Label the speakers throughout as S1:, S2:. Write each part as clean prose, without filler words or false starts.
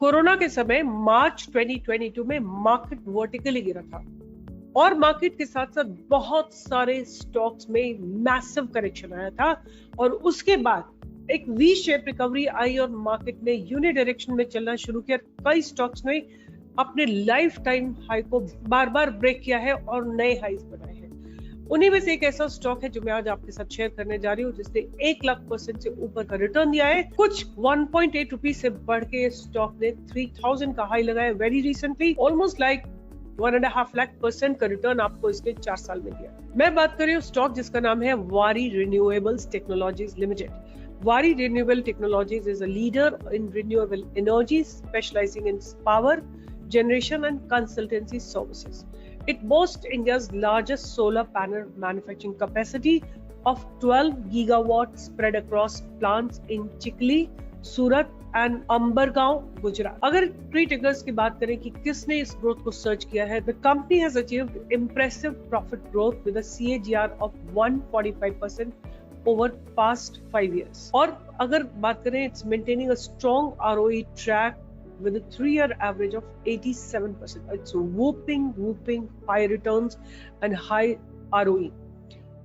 S1: Corona के समय मार्च 2022 में मार्केट वर्टिकली गिरा था और मार्केट के साथ साथ बहुत सारे स्टॉक्स में मैसिव करेक्शन आया था और उसके बाद एक वी शेप रिकवरी आई और मार्केट ने यूनि डायरेक्शन में चलना शुरू किया। कई स्टॉक्स ने अपने लाइफ टाइम हाई को बार बार ब्रेक किया है और नए हाईज बनाए हैं। उन्हीं में से एक ऐसा स्टॉक है जो मैं आज आपके साथ शेयर करने जा रही हूँ जिसने 1,00,000% से ऊपर का रिटर्न दिया है। कुछ 1.8 रुपीज से बढ़ के स्टॉक ने 3,000 का हाई लगाया very recently. Almost like 1.5 lakh% का रिटर्न आपको इसने 4 साल में दिया। मैं बात कर रही हूँ स्टॉक जिसका नाम है वारी renewables technologies limited. Wari Renewable Technologies is a leader in renewable energy, specializing in power generation and consultancy services. It boasts India's largest solar panel manufacturing capacity of 12 gigawatts spread across plants in Chikhli, Surat and Ambergaon, Gujarat. अगर tree टिगर्स की बात करें कि किसने इस growth को search किया है, the company has achieved impressive profit growth with a CAGR of 145% over past 5 years. और अगर बात करें it's maintaining a strong ROE track with a 3-year average of 87%. It's whooping high returns and high ROE.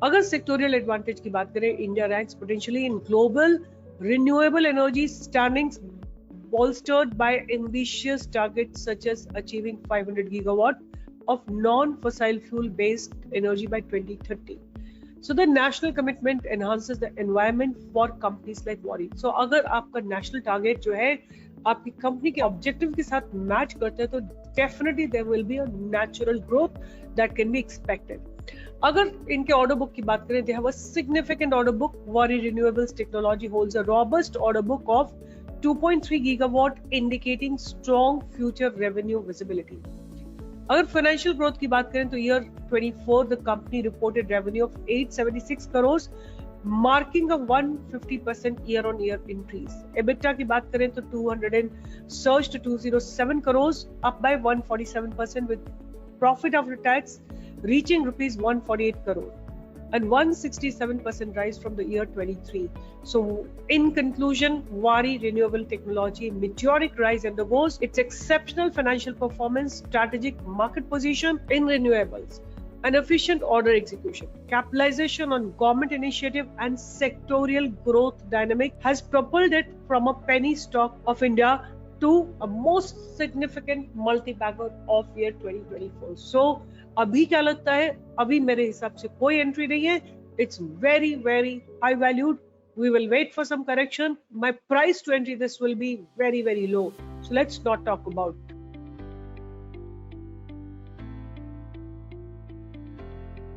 S1: अगर sectorial advantage की बात करें, India ranks potentially in global renewable energy standings bolstered by ambitious targets such as achieving 500 gigawatt of non-fossil fuel based energy by 2030. So the national commitment enhances the environment for companies like Wari. So अगर आपका national target जो है आपकी company के objective के साथ match करता है तो definitely there will be a natural growth that can be expected. अगर इनके ऑर्डर बुक की बात करें, they have a significant order book. Waaree renewables technology holds a robust order book of 2.3 gigawatt indicating strong future revenue visibility. अगर financial growth की बात करें तो year 24 the company reported revenue of 876 crore, marking a 150% year on year increase. EBITDA की बात करें तो 207 crore, up by 147% with profit after tax reaching rupees 148 crore and 167% rise from the year 23. So in conclusion, Wari Renewable Technology meteoric rise undergoes its exceptional financial performance, strategic market position in renewables, and efficient order execution, capitalization on government initiative and sectorial growth dynamic has propelled it from a penny stock of India to a most significant multi-bagger of year 2024. So अभी क्या लगता है? अभी मेरे हिसाब से कोई entry नहीं है। It's very high valued. We will wait for some correction. My price to entry this will be very low. So let's not talk about